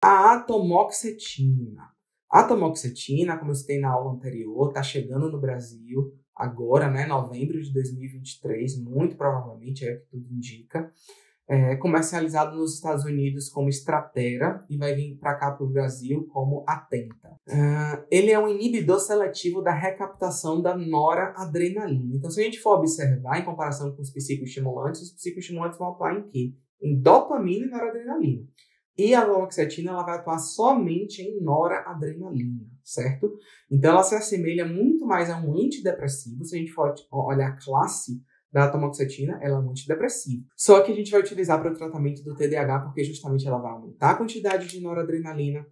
A atomoxetina. A atomoxetina, como eu citei na aula anterior, está chegando no Brasil agora, né, novembro de 2023, muito provavelmente, é o que tudo indica. Comercializado nos Estados Unidos como Strattera e vai vir para cá para o Brasil como Atenta. Ele é um inibidor seletivo da recaptação da noradrenalina. Então, se a gente for observar, em comparação com os psicoestimulantes vão atuar em quê? Em dopamina e noradrenalina. E a atomoxetina ela vai atuar somente em noradrenalina, certo? Então, ela se assemelha muito mais a um antidepressivo. Se a gente for olhar a classe da atomoxetina, ela é um antidepressivo. Só que a gente vai utilizar para o tratamento do TDAH porque justamente ela vai aumentar a quantidade de noradrenalina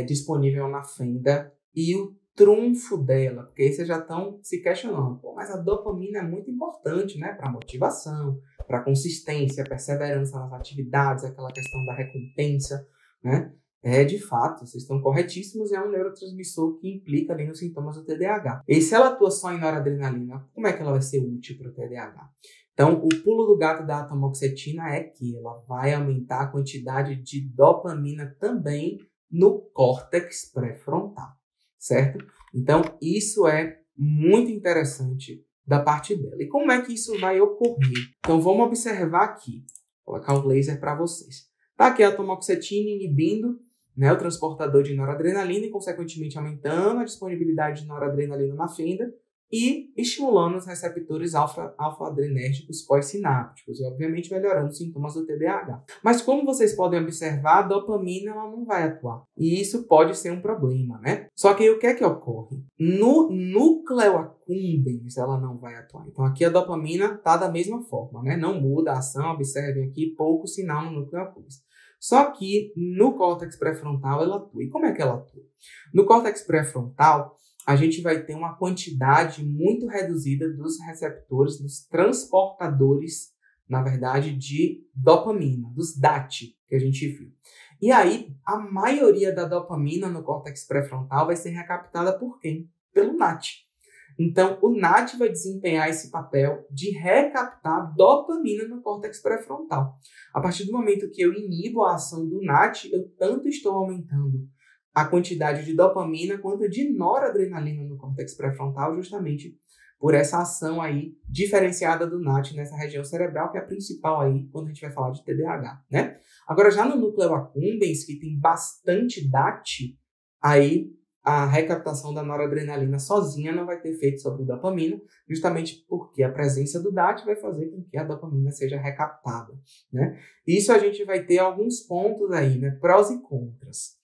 disponível na fenda e o trunfo dela, porque aí vocês já estão se questionando, mas a dopamina é muito importante, né, para motivação, para consistência, perseverança nas atividades, aquela questão da recompensa, né? De fato, vocês estão corretíssimos, é um neurotransmissor que implica ali nos sintomas do TDAH. E se ela atua só em noradrenalina, como é que ela vai ser útil para o TDAH? Então, o pulo do gato da atomoxetina é que ela vai aumentar a quantidade de dopamina também no córtex pré-frontal, certo? Então, isso é muito interessante da parte dela. E como é que isso vai ocorrer? Então, vamos observar aqui. Vou colocar o laser para vocês. Tá aqui a atomoxetina inibindo, né, o transportador de noradrenalina e, consequentemente, aumentando a disponibilidade de noradrenalina na fenda e estimulando os receptores alfa-adrenérgicos pós-sinápticos e, obviamente, melhorando os sintomas do TDAH. Mas, como vocês podem observar, a dopamina ela não vai atuar. E isso pode ser um problema, né? Só que aí, o que é que ocorre? No núcleo accumbens, ela não vai atuar. Então, aqui a dopamina está da mesma forma, né? Não muda a ação, observem aqui, pouco sinal no núcleo accumbens. Só que no córtex pré-frontal ela atua. E como é que ela atua? No córtex pré-frontal, a gente vai ter uma quantidade muito reduzida dos receptores, dos transportadores, na verdade, de dopamina, dos DAT, que a gente viu. E aí, a maioria da dopamina no córtex pré-frontal vai ser recaptada por quem? Pelo NAT. Então, o NAT vai desempenhar esse papel de recaptar dopamina no córtex pré-frontal. A partir do momento que eu inibo a ação do NAT, eu tanto estou aumentando a quantidade de dopamina quanto de noradrenalina no córtex pré-frontal, justamente por essa ação aí diferenciada do NAT nessa região cerebral, que é a principal aí quando a gente vai falar de TDAH, né? Agora, já no núcleo accumbens, que tem bastante DAT, aí a recaptação da noradrenalina sozinha não vai ter efeito sobre a dopamina, justamente porque a presença do DAT vai fazer com que a dopamina seja recaptada, né? Isso a gente vai ter alguns pontos aí, né? Prós e contras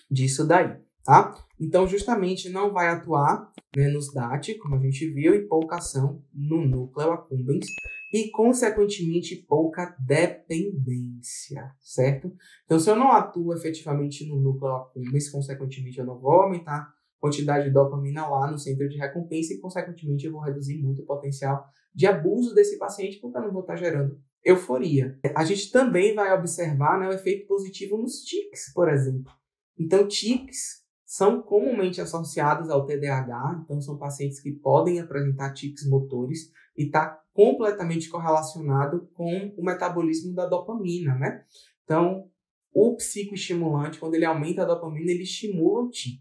disso daí, tá? Então, justamente não vai atuar, né, nos DAT, como a gente viu, e pouca ação no núcleo accumbens e, consequentemente, pouca dependência, certo? Então, se eu não atuo efetivamente no núcleo accumbens, consequentemente, eu não vou aumentar a quantidade de dopamina lá no centro de recompensa e, consequentemente, eu vou reduzir muito o potencial de abuso desse paciente, porque eu não vou estar gerando euforia. A gente também vai observar, né, o efeito positivo nos tics, por exemplo. Então, tics são comumente associados ao TDAH, então são pacientes que podem apresentar tics motores e está completamente correlacionado com o metabolismo da dopamina, né? Então, o psicoestimulante, quando ele aumenta a dopamina, ele estimula o tic,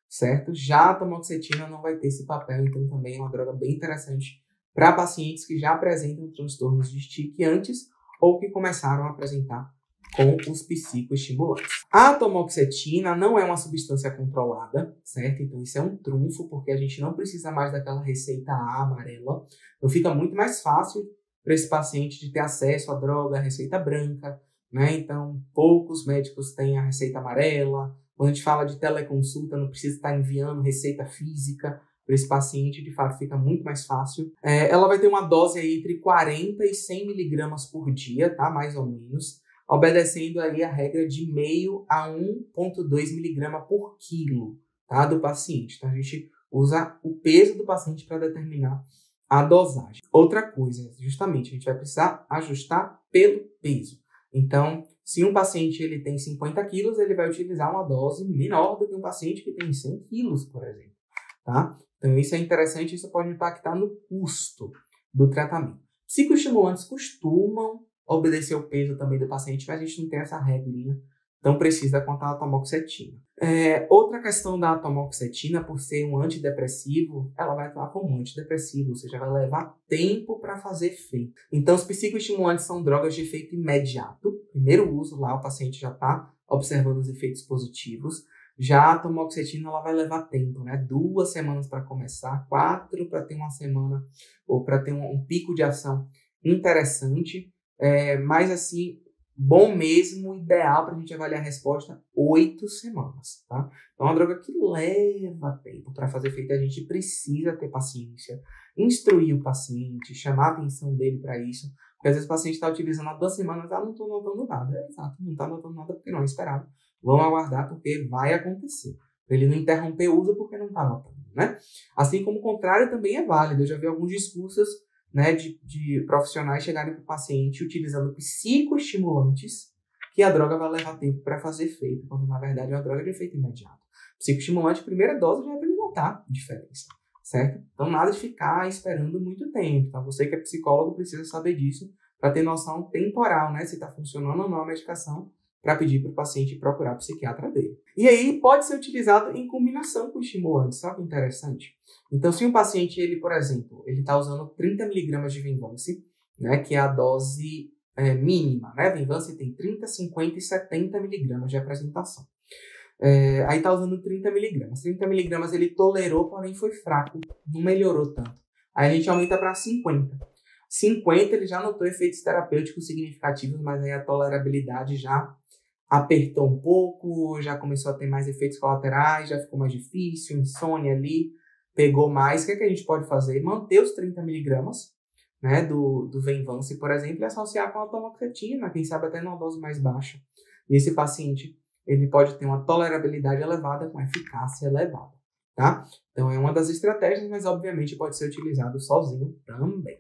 certo? Já a atomoxetina não vai ter esse papel, então também é uma droga bem interessante para pacientes que já apresentam transtornos de tic antes ou que começaram a apresentar com os psicoestimulantes. A atomoxetina não é uma substância controlada, certo? Então isso é um trunfo, porque a gente não precisa mais daquela receita A amarela. Então fica muito mais fácil para esse paciente de ter acesso à droga, à receita branca, né? Então poucos médicos têm a receita amarela. Quando a gente fala de teleconsulta, não precisa estar enviando receita física para esse paciente, de fato fica muito mais fácil. Ela vai ter uma dose aí entre 40 e 100 miligramas por dia, tá? Mais ou menos, obedecendo aí a regra de meio a 1,2 miligrama por quilo, tá, do paciente. Então, a gente usa o peso do paciente para determinar a dosagem. Outra coisa, justamente, a gente vai precisar ajustar pelo peso. Então, se um paciente ele tem 50 quilos, ele vai utilizar uma dose menor do que um paciente que tem 100 quilos, por exemplo, tá? Então, isso é interessante, isso pode impactar no custo do tratamento. Psicoestimulantes costumam obedecer o peso também do paciente, mas a gente não tem essa regrinha Então, precisa contar a atomoxetina. Outra questão da atomoxetina, por ser um antidepressivo, ela vai atuar como um antidepressivo, ou seja, vai levar tempo para fazer efeito. Então, os psicoestimulantes são drogas de efeito imediato. Primeiro uso, lá o paciente já está observando os efeitos positivos. Já a atomoxetina, ela vai levar tempo, né? 2 semanas para começar, 4 para ter uma semana, ou para ter um pico de ação interessante. Mas, assim, bom mesmo, ideal para a gente avaliar a resposta, 8 semanas, tá? Então, é uma droga que leva tempo para fazer efeito. A gente precisa ter paciência, instruir o paciente, chamar a atenção dele para isso. Porque às vezes o paciente está utilizando há 2 semanas, não estou notando nada. Exato, não está notando nada porque não é esperado. Vamos aguardar porque vai acontecer. Ele não interromper o uso porque não está notando, né? Assim como o contrário também é válido. Eu já vi alguns discursos, né, de profissionais chegarem para o paciente utilizando psicoestimulantes que a droga vai levar tempo para fazer efeito, quando na verdade é uma droga de efeito imediato. Psicoestimulante, primeira dose já é para ele notar diferença, certo? Então nada de ficar esperando muito tempo, tá? Você que é psicólogo precisa saber disso para ter noção temporal, né, se está funcionando ou não a medicação, para pedir para o paciente procurar o psiquiatra dele. E aí pode ser utilizado em combinação com estimulantes, sabe que interessante? Então, se um paciente, ele, por exemplo, ele está usando 30 mg de Venvanse, né, que é a dose mínima, né? Venvanse tem 30, 50 e 70 mg de apresentação. Aí está usando 30 mg. 30 mg ele tolerou, porém foi fraco, não melhorou tanto. Aí a gente aumenta para 50. 50 ele já notou efeitos terapêuticos significativos, mas aí a tolerabilidade já apertou um pouco, já começou a ter mais efeitos colaterais, já ficou mais difícil, insônia ali, pegou mais. O que é que a gente pode fazer? Manter os 30 mg, né, do Venvanse, por exemplo, e associar com a atomoxetina, quem sabe até numa dose mais baixa. E esse paciente, ele pode ter uma tolerabilidade elevada com eficácia elevada, tá? Então é uma das estratégias, mas obviamente pode ser utilizado sozinho também.